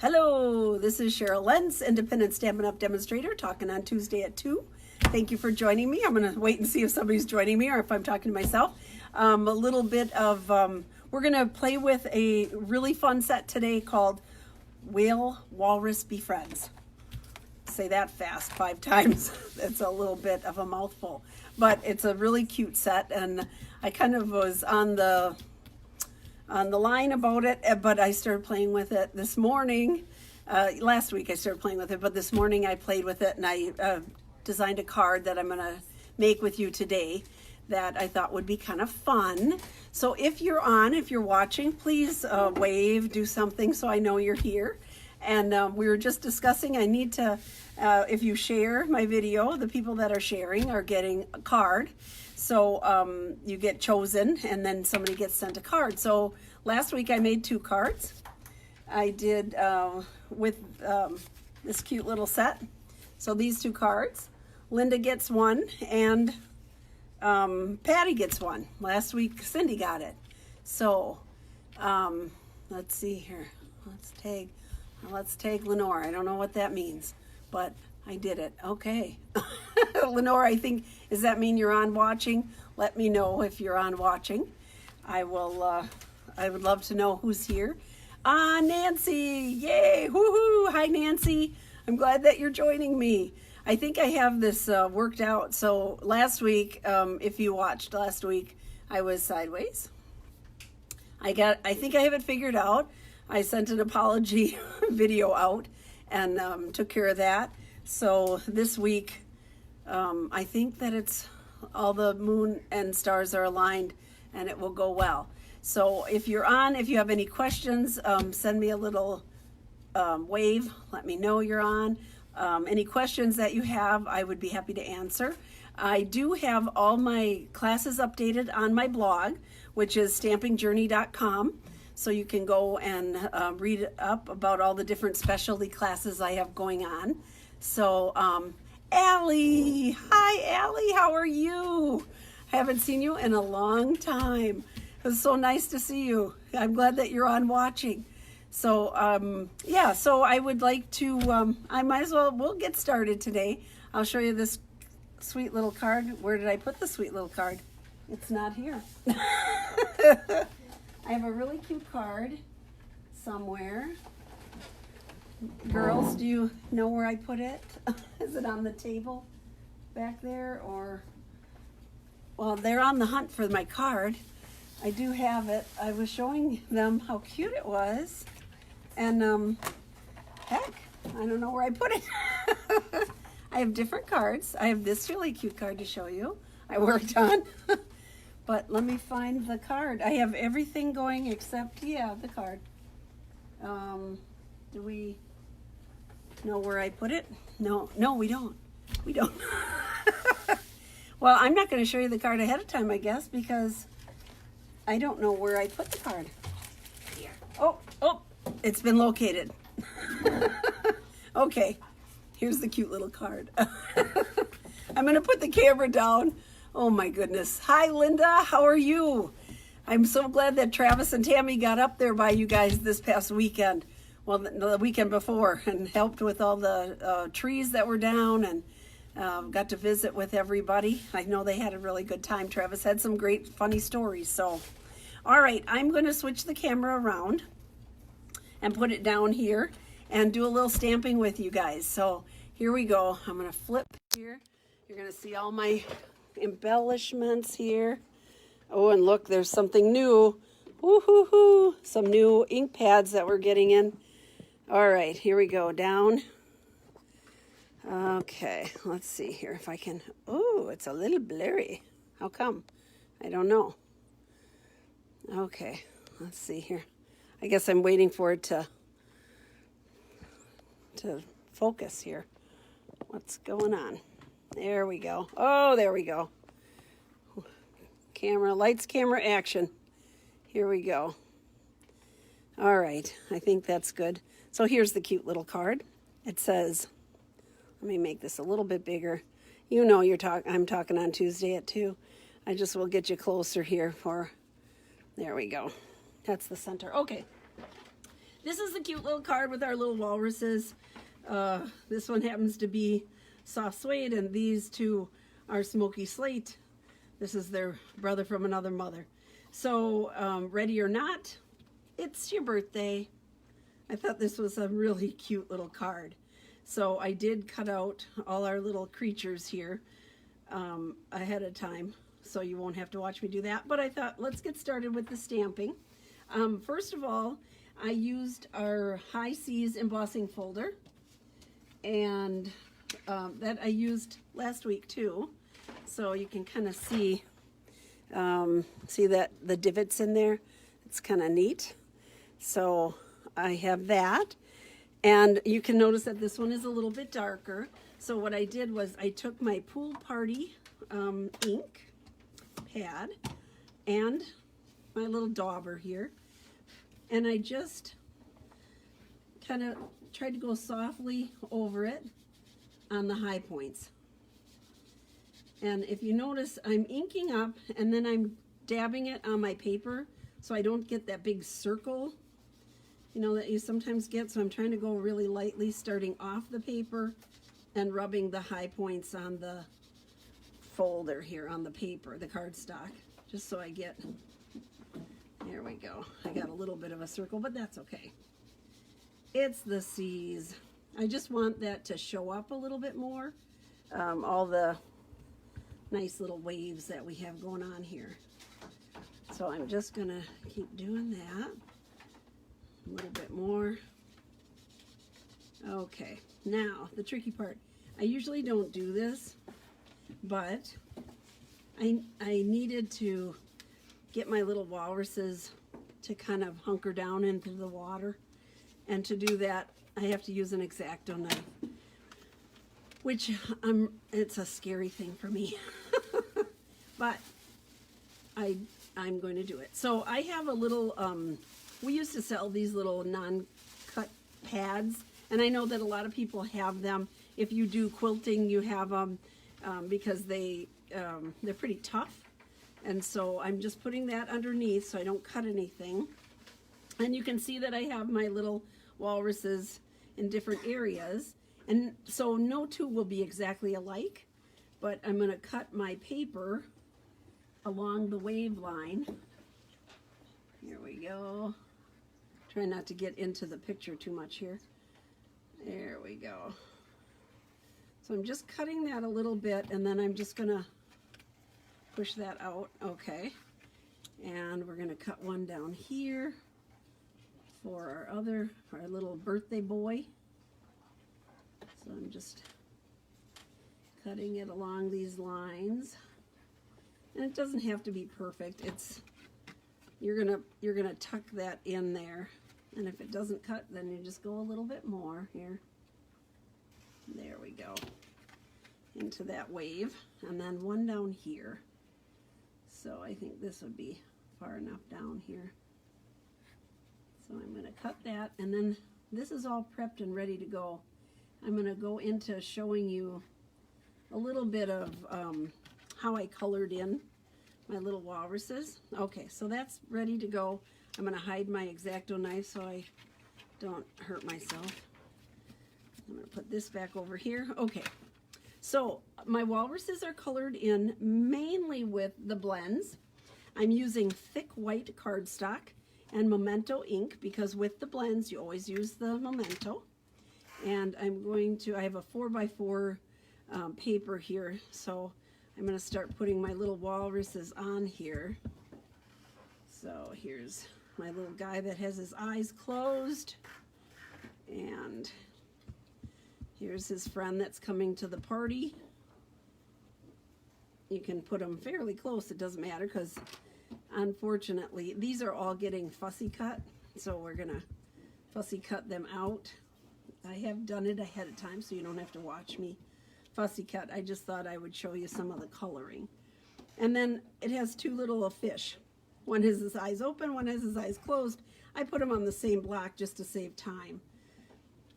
Hello, this is Cheryl Lentz, Independent Stampin' Up! Demonstrator, talking on Tuesday at 2. Thank you for joining me. I'm going to wait and see if somebody's joining me or if I'm talking to myself. A little bit of, we're going to play with a really fun set today called Whale, Walrus, Be Friends. Say that fast 5 times. It's a little bit of a mouthful, but it's a really cute set, and I kind of was on the line about it, but I started playing with it this morning. Last week I started playing with it, but this morning I played with it, and I designed a card that I'm going to make with you today that I thought would be kind of fun. So if you're watching, please wave, do something so I know you're here. And we were just discussing, I need to, if you share my video, the people that are sharing are getting a card. So you get chosen, and then somebody gets sent a card. So last week I made 2 cards. I did with this cute little set. So these 2 cards. Linda gets one, and Patty gets one. Last week Cindy got it. So let's see here. Let's tag Lenore. I don't know what that means, but I did it. Okay. Lenore, I think, does that mean you're on watching? Let me know if you're on watching. I would love to know who's here. Nancy, yay, woohoo, hi Nancy. I'm glad that you're joining me. I think I have this worked out. So last week, if you watched last week, I was sideways. I think I have it figured out. I sent an apology video out and took care of that. So this week, I think that it's all the moon and stars are aligned and it will go well. So if you're on, if you have any questions, send me a little wave. Let me know you're on. Any questions that you have, I would be happy to answer. I do have all my classes updated on my blog, which is stampingjourney.com. So you can go and read up about all the different specialty classes I have going on. So, Allie, hi Allie, how are you? I haven't seen you in a long time. It was so nice to see you. I'm glad that you're on watching. So, yeah, so I would like to, I might as well, we'll get started today. I'll show you this sweet little card. Where did I put the sweet little card? It's not here. I have a really cute card somewhere. Girls, do you know where I put it? Is it on the table back there, or? Well, they're on the hunt for my card. I do have it. I was showing them how cute it was, and heck, I don't know where I put it. I have different cards. I have this really cute card to show you. I worked on. But let me find the card. I have everything going except, yeah, the card. Do we know where I put it? No, we don't. We don't. Well, I'm not going to show you the card ahead of time, I guess, because I don't know where I put the card. Here. Oh, it's been located. Okay, here's the cute little card. I'm going to put the camera down. Oh my goodness. Hi Linda, how are you? I'm so glad that Travis and Tammy got up there by you guys this past weekend. Well, the weekend before, and helped with all the trees that were down, and got to visit with everybody. I know they had a really good time. Travis had some great funny stories. So, all right, I'm going to switch the camera around and put it down here and do a little stamping with you guys. So here we go. I'm going to flip here. You're going to see all my embellishments here. Oh, and look, there's something new. Woo-hoo-hoo. Some new ink pads that we're getting in. All right, here we go, down. Okay, let's see here if I can. Oh, it's a little blurry. How come? I don't know. Okay, let's see here. I guess I'm waiting for it to focus here. What's going on? There we go. Oh, there we go. Camera, lights, camera, action. Here we go. All right, I think that's good. So here's the cute little card. It says, let me make this a little bit bigger. You know I'm talking on Tuesday at 2. I just will get you closer here for, there we go. That's the center. Okay. this is the cute little card with our little walruses. This one happens to be soft suede, and these two are smoky slate. This is their brother from another mother. So, ready or not, it's your birthday. I thought this was a really cute little card. So I did cut out all our little creatures here ahead of time, so you won't have to watch me do that. But I thought, let's get started with the stamping. First of all, I used our High Seas embossing folder, and that I used last week too. So you can kind of see that the divots in there. It's kind of neat. So I have that, and you can notice that this one is a little bit darker. So what I did was I took my Pool Party ink pad and my little dauber here, and I just kind of tried to go softly over it on the high points. And if you notice, I'm inking up and then I'm dabbing it on my paper so I don't get that big circle, you know, that you sometimes get. So I'm trying to go really lightly, starting off the paper and rubbing the high points on the folder here on the paper, the cardstock, just so I get, there we go. I got a little bit of a circle, but that's okay. It's the seas. I just want that to show up a little bit more. All the nice little waves that we have going on here. So I'm just gonna keep doing that. A little bit more. Okay, now the tricky part. I usually don't do this, but I needed to get my little walruses to kind of hunker down into the water. And to do that, I have to use an X-Acto knife, which it's a scary thing for me. But I'm going to do it. So I have a little, we used to sell these little non-cut pads, and I know that a lot of people have them. If you do quilting, you have them because they're pretty tough. And so I'm just putting that underneath so I don't cut anything. And you can see that I have my little walruses in different areas. And so no two will be exactly alike, but I'm going to cut my paper along the wave line. Here we go. Try not to get into the picture too much here. There we go. So I'm just cutting that a little bit, and then I'm just going to push that out. Okay. And we're going to cut one down here for our little birthday boy. So I'm just cutting it along these lines. And it doesn't have to be perfect. You're gonna tuck that in there. And if it doesn't cut, then you just go a little bit more here. There we go. Into that wave. And then one down here. So I think this would be far enough down here. So I'm going to cut that, and then this is all prepped and ready to go. I'm going to go into showing you a little bit of how I colored in my little walruses. Okay, so that's ready to go. I'm going to hide my X-Acto knife so I don't hurt myself. I'm going to put this back over here. Okay, so my walruses are colored in mainly with the blends. I'm using thick white cardstock and Memento ink, because with the blends you always use the Memento. And I have a 4x4 paper here, so I'm going to start putting my little walruses on here. So here's my little guy that has his eyes closed, and here's his friend that's coming to the party. You can put them fairly close, it doesn't matter, because unfortunately these are all getting fussy cut, so we're gonna fussy cut them out. I have done it ahead of time so you don't have to watch me fussy cut. I just thought I would show you some of the coloring. And then it has two little fish. One has his eyes open, one has his eyes closed. I put them on the same block just to save time.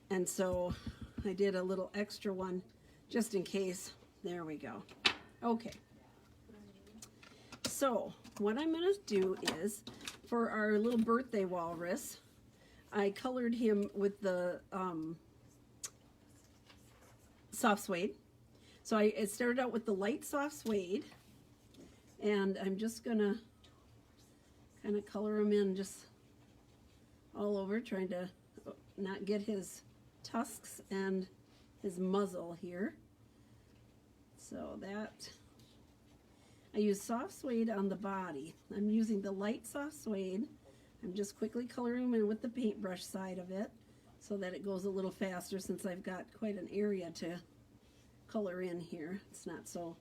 And so I did a little extra one just in case. There we go. Okay. So what I'm going to do is, for our little birthday walrus, I colored him with the soft suede. So it started out with the light soft suede, and I'm just gonna kind of color him in just all over, trying to not get his tusks and his muzzle here. So that, I use soft suede on the body. I'm using the light soft suede. I'm just quickly coloring him in with the paintbrush side of it so that it goes a little faster, since I've got quite an area to color in here. It's not so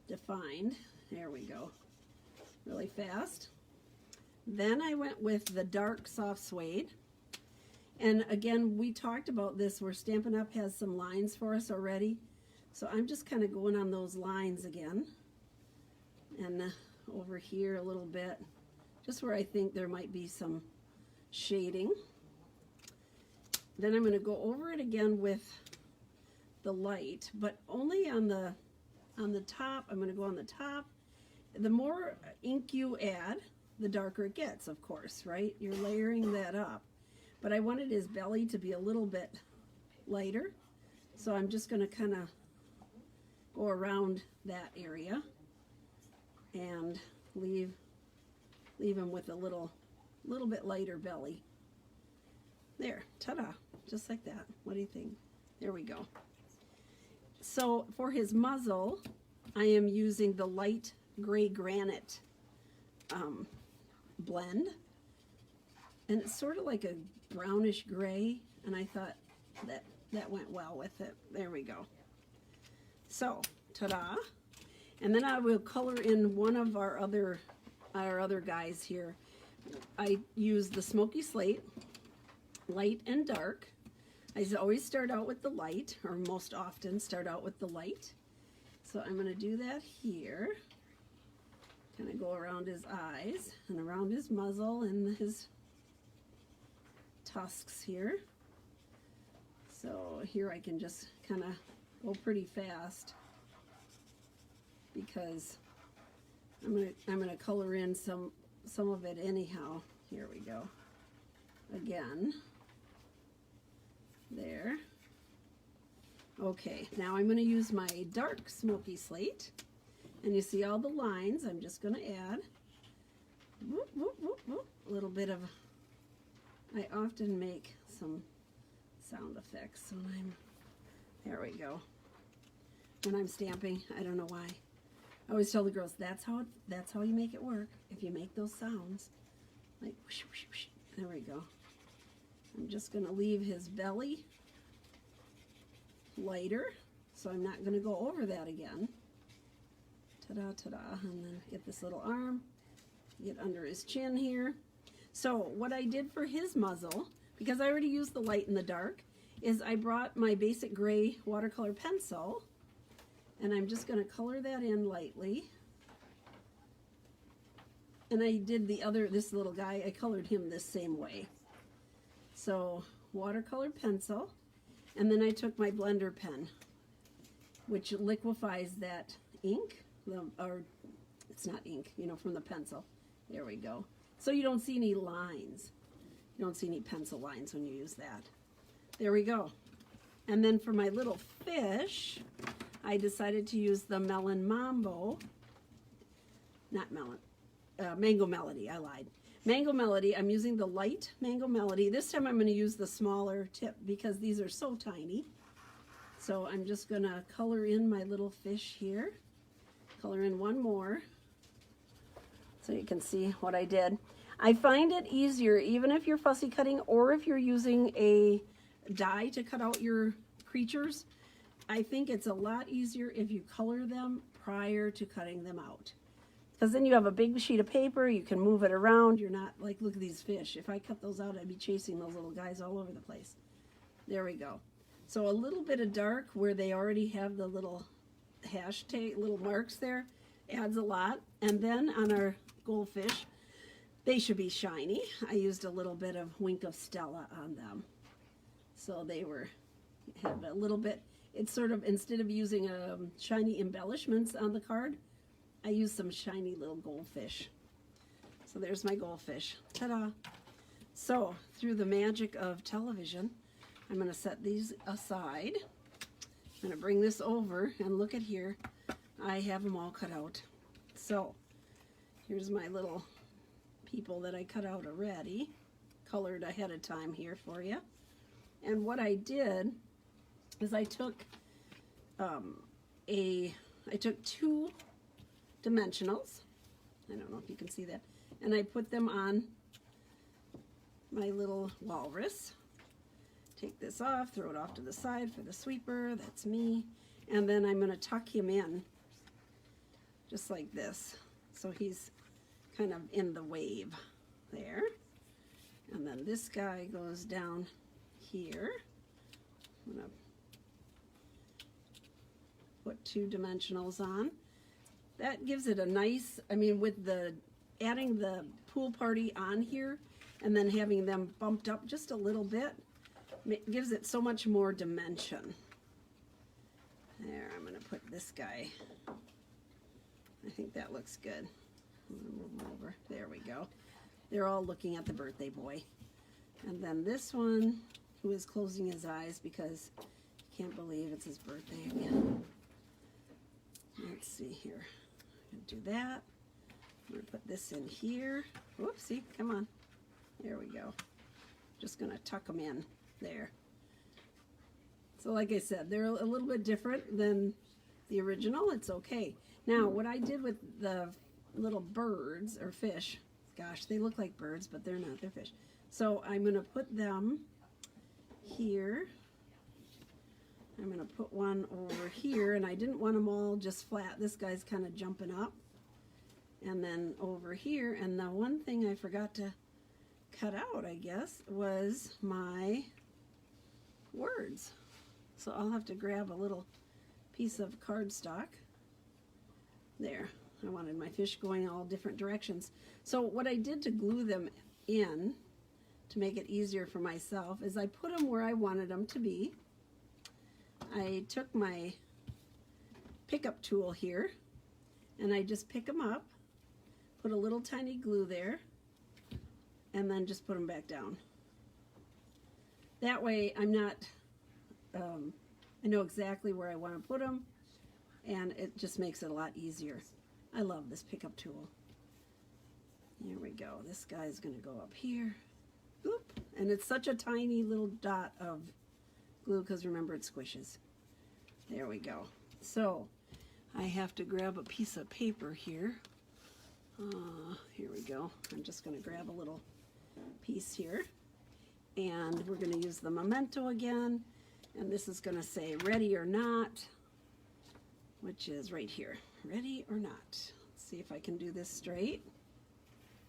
defined. There we go. Really fast. Then I went with the dark soft suede. And again, we talked about this where Stampin' Up! Has some lines for us already. So I'm just kind of going on those lines again. And over here a little bit, just where I think there might be some shading. Then I'm going to go over it again with the light, but only on the top. I'm going to go on the top. The more ink you add, the darker it gets, of course, right? You're layering that up. But I wanted his belly to be a little bit lighter, so I'm just going to kind of go around that area and leave him with a little bit lighter belly. There, ta-da, just like that. What do you think? There we go. So for his muzzle, I am using the light gray granite blend, and it's sort of like a brownish gray, and I thought that went well with it. There we go. So, ta-da. And then I will color in one of our other guys here. I use the smoky slate, light and dark. I always start out with the light, or most often start out with the light. So I'm going to do that here. Kind of go around his eyes and around his muzzle and his tusks here. So here I can just kind of go pretty fast because I'm gonna color in some of it anyhow. Here we go. Again. There. Okay, now I'm going to use my dark smoky slate, and you see all the lines. I'm just going to add whoop, whoop, whoop, whoop, a little bit of, I often make some sound effects when I'm, there we go, when I'm stamping. I don't know why. I always tell the girls, that's how you make it work, if you make those sounds, like whoosh, whoosh, whoosh. There we go. I'm just going to leave his belly lighter, so I'm not going to go over that again. Ta-da, ta-da. And then get this little arm, get under his chin here. So what I did for his muzzle, because I already used the light and the dark, is I brought my basic gray watercolor pencil, and I'm just going to color that in lightly. And I did this little guy, I colored him this same way. So watercolor pencil, and then I took my blender pen, which liquefies that ink, or it's not ink, you know, from the pencil. There we go. So you don't see any lines. You don't see any pencil lines when you use that. There we go. And then for my little fish, I decided to use the Melon Mambo, not melon, Mango Melody, I lied. Mango Melody, I'm using the light Mango Melody. This time I'm going to use the smaller tip because these are so tiny. So I'm just going to color in my little fish here. Color in one more so you can see what I did. I find it easier, even if you're fussy cutting or if you're using a die to cut out your creatures, I think it's a lot easier if you color them prior to cutting them out. Because then you have a big sheet of paper, you can move it around. You're not like, look at these fish. If I cut those out, I'd be chasing those little guys all over the place. There we go. So a little bit of dark where they already have the little hashtag, little marks there, adds a lot. And then on our goldfish, they should be shiny. I used a little bit of Wink of Stella on them. So they had a little bit, it's sort of, instead of using shiny embellishments on the card, I used some shiny little goldfish. So there's my goldfish. Ta-da! So through the magic of television, I'm going to set these aside. I'm going to bring this over and look at here. I have them all cut out. So here's my little people that I cut out already, colored ahead of time here for you. And what I did is I took two dimensionals. I don't know if you can see that. And I put them on my little walrus. Take this off, throw it off to the side for the sweeper. That's me. And then I'm going to tuck him in just like this. So he's kind of in the wave there. And then this guy goes down here. I'm going to put two dimensionals on. That gives it a nice, I mean, with the adding the pool party on here and then having them bumped up just a little bit, it gives it so much more dimension. There, I'm going to put this guy. I think that looks good. I'm going to move him over. There we go. They're all looking at the birthday boy. And then this one, who is closing his eyes because he can't believe it's his birthday again. Let's see here. I'm going to do that. I'm going to put this in here. Whoopsie, come on. There we go. Just going to tuck them in there. So like I said, they're a little bit different than the original. It's okay. Now, what I did with the little birds or fish, gosh, they look like birds, but they're not. They're fish. So I'm going to put them here. I'm going to put one over here, and I didn't want them all just flat. This guy's kind of jumping up. And then over here, and the one thing I forgot to cut out, I guess, was my words. So I'll have to grab a little piece of cardstock. There. I wanted my fish going all different directions. So what I did to glue them in, to make it easier for myself, is I put them where I wanted them to be. I took my pickup tool here, and I just pick them up, put a little tiny glue there, and then just put them back down. That way I'm not, I know exactly where I want to put them, and it just makes it a lot easier. I love this pickup tool. Here we go. This guy's going to go up here. Oop. And it's such a tiny little dot of glue because remember it squishes. There we go. So I have to grab a piece of paper here. Here we go. I'm just going to grab a little piece here. And we're going to use the memento again. And this is going to say ready or not, which is right here. Ready or not. Let's see if I can do this straight.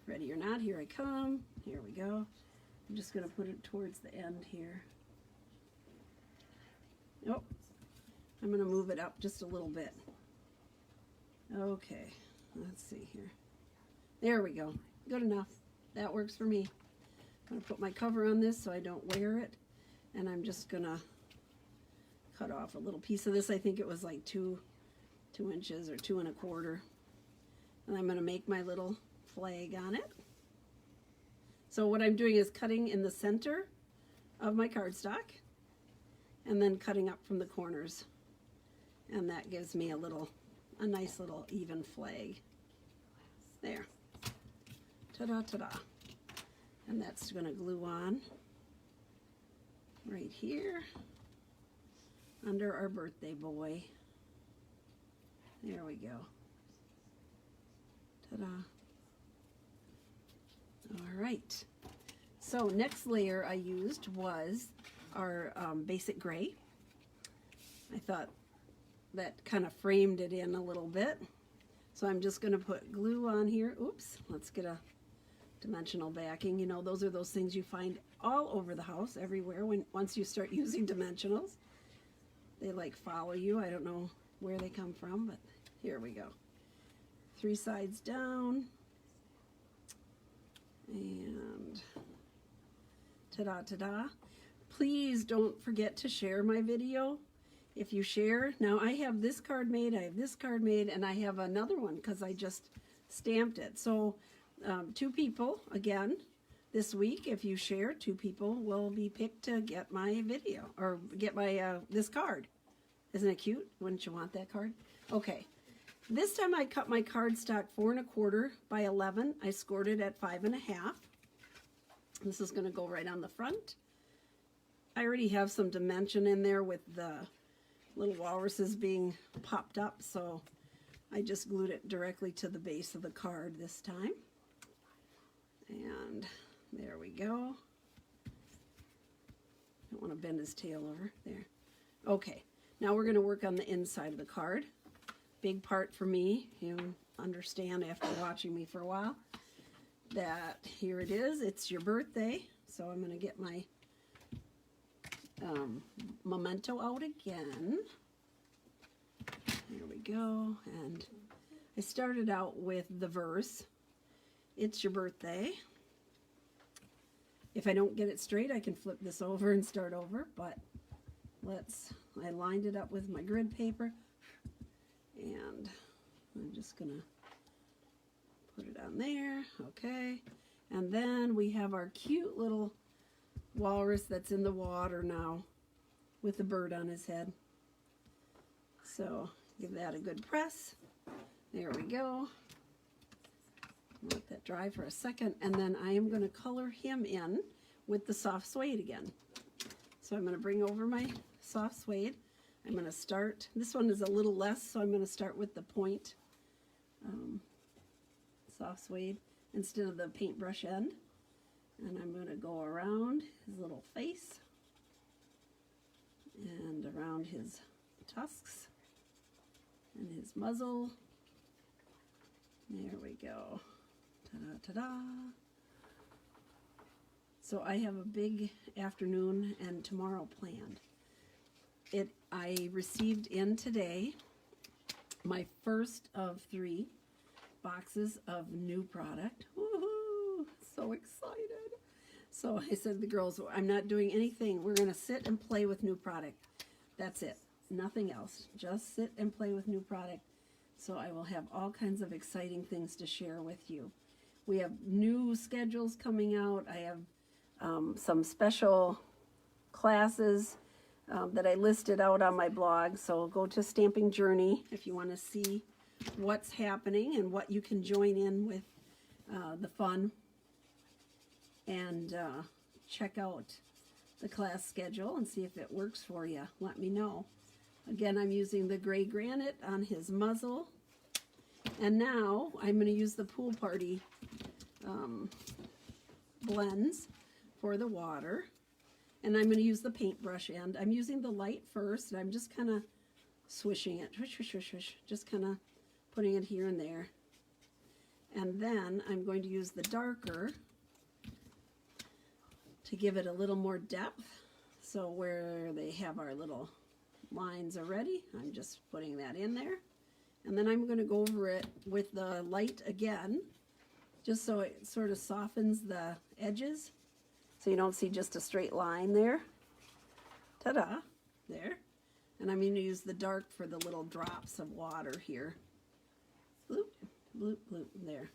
Ready or not, here I come. Here we go. I'm just going to put it towards the end here. Oh, I'm going to move it up just a little bit. Okay, let's see here. There we go. Good enough. That works for me. I'm going to put my cover on this so I don't wear it. And I'm just going to cut off a little piece of this. I think it was like 2 inches or 2 1/4. And I'm going to make my little flag on it. So what I'm doing is cutting in the center of my cardstock and then cutting up from the corners. And that gives me a nice little even flag. There. Ta-da, ta-da. And that's going to glue on right here under our birthday boy. There we go. Ta-da. All right. So next layer I used was our basic gray. I thought that kind of framed it in a little bit. So I'm just going to put glue on here. Oops, let's get a dimensional backing. You know, those are those things you find all over the house, everywhere, once you start using dimensionals. They like follow you. I don't know where they come from, but here we go. 3 sides down. And ta-da, ta-da. Please don't forget to share my video. If you share, now I have this card made, I have this card made, and I have another one because I just stamped it. So 2 people, again, this week, if you share, 2 people will be picked to get my video, or get my, this card. Isn't it cute? Wouldn't you want that card? Okay. This time I cut my cardstock 4 1/4 by 11. I scored it at 5 1/2. This is going to go right on the front. I already have some dimension in there with the little walruses being popped up, so I just glued it directly to the base of the card this time. And there we go. Don't want to bend his tail over there. Okay, now we're going to work on the inside of the card. Big part for me, you understand after watching me for a while, that here it is, it's your birthday. So I'm going to get my memento out again. Here we go. And I started out with the verse, it's your birthday. If I don't get it straight, I can flip this over and start over, but I lined it up with my grid paper, and I'm just gonna put it on there. Okay, and then we have our cute little walrus that's in the water now with the bird on his head. So give that a good press. There we go. Let that dry for a second, and then I am going to color him in with the soft suede again. So I'm going to bring over my soft suede. I'm going to start, this one is a little less, so I'm going to start with the point soft suede instead of the paintbrush end. And I'm going to go around his little face and around his tusks and his muzzle. There we go. Ta-da, ta-da. So I have a big afternoon and tomorrow planned. I received in today my first of 3 boxes of new product. Woohoo! So excited. So I said to the girls, I'm not doing anything. We're going to sit and play with new product. That's it. Nothing else. Just sit and play with new product. So I will have all kinds of exciting things to share with you. We have new schedules coming out. I have some special classes that I listed out on my blog. So go to Stamping Journey if you want to see what's happening and what you can join in with the fun. And check out the class schedule and see if it works for you. Let me know. Again, I'm using the gray granite on his muzzle. And now I'm going to use the Pool Party blends for the water. And I'm going to use the paintbrush end. I'm using the light first, and I'm just kind of swishing it. Swish, swish, swish, swish. Just kind of putting it here and there. And then I'm going to use the darker to give it a little more depth. So where they have our little lines already, I'm just putting that in there. And then I'm going to go over it with the light again, just so it sort of softens the edges, so you don't see just a straight line there. Ta-da! There. And I'm going to use the dark for the little drops of water here. Bloop, bloop, bloop, there.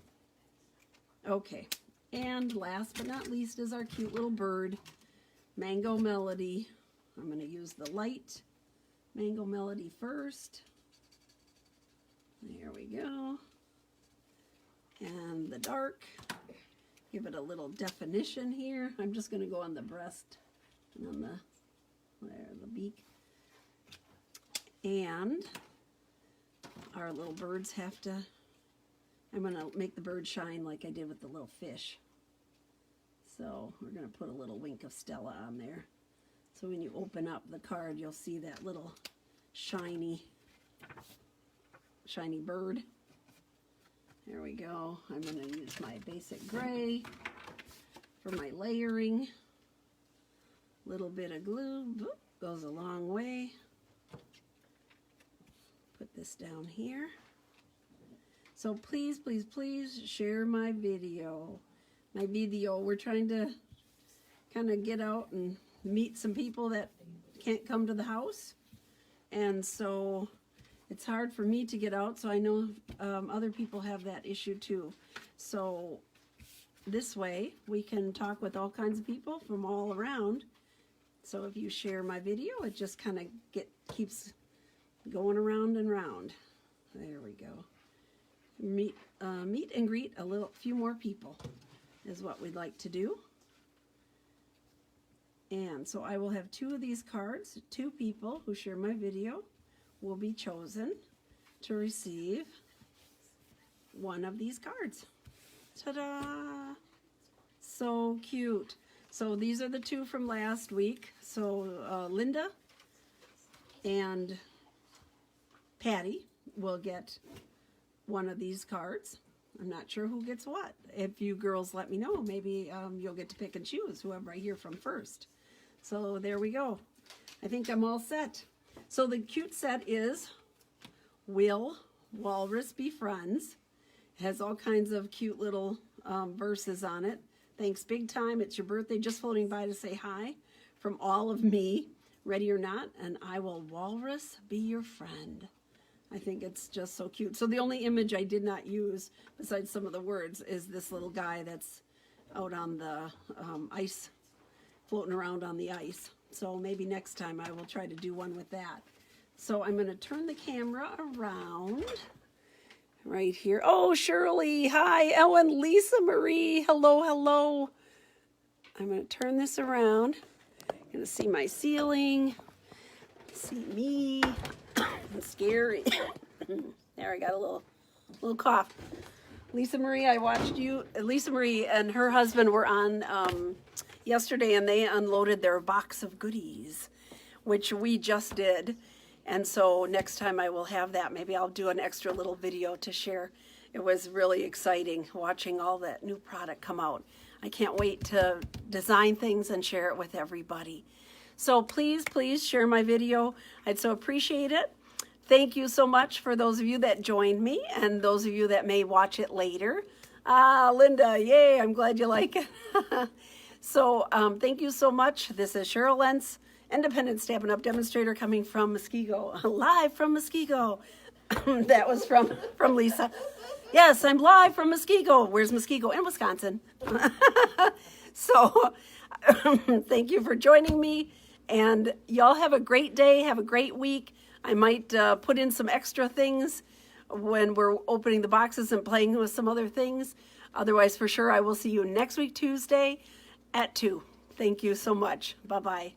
Okay. And last but not least is our cute little bird, Mango Melody. I'm going to use the light Mango Melody first. There we go. And the dark, give it a little definition here. I'm just going to go on the breast and on the beak. And our little birds have to, I'm going to make the bird shine like I did with the little fish. So we're going to put a little wink of Stella on there. So when you open up the card, you'll see that little shiny bird. There we go. I'm going to use my basic gray for my layering. Little bit of glue. Boop, goes a long way. Put this down here. So please, please, please share my video. We're trying to kind of get out and meet some people that can't come to the house. And so it's hard for me to get out, so I know other people have that issue too. So this way we can talk with all kinds of people from all around. So if you share my video, it just kind of keeps going around and round. There we go. Meet and greet a few more people is what we'd like to do. And so I will have 2 of these cards. 2 people who share my video will be chosen to receive one of these cards. Ta-da! So cute. So these are the 2 from last week. So Linda and Patty will get one of these cards. I'm not sure who gets what. If you girls let me know, maybe you'll get to pick and choose whoever I hear from first. So there we go. I think I'm all set. So the cute set is Will Walrus Be Friends? It has all kinds of cute little verses on it. Thanks big time. It's your birthday. Just floating by to say hi from all of me. Ready or not, and I will walrus be your friend. I think it's just so cute. So the only image I did not use, besides some of the words, is this little guy that's out on the ice, floating around on the ice. So maybe next time I will try to do one with that. So I'm going to turn the camera around right here. Oh, Shirley, hi. Ellen, Lisa Marie, hello, hello. I'm going to turn this around. You're going to see my ceiling, see me. It's scary. There, I got a little cough. Lisa Marie, I watched you. Lisa Marie and her husband were on yesterday, and they unloaded their box of goodies, which we just did. And so next time I will have that. Maybe I'll do an extra little video to share. It was really exciting watching all that new product come out. I can't wait to design things and share it with everybody. So please, please share my video. I'd so appreciate it. Thank you so much for those of you that joined me and those of you that may watch it later. Linda, yay, I'm glad you like it. So thank you so much. This is Cheryl Lentz, independent Stampin' Up! Demonstrator coming from Muskego, live from Muskego. That was from Lisa. Yes, I'm live from Muskego. Where's Muskego? In Wisconsin. So thank you for joining me, and y'all have a great day. Have a great week. I might put in some extra things when we're opening the boxes and playing with some other things. Otherwise, for sure, I will see you next week, Tuesday at 2. Thank you so much. Bye-bye.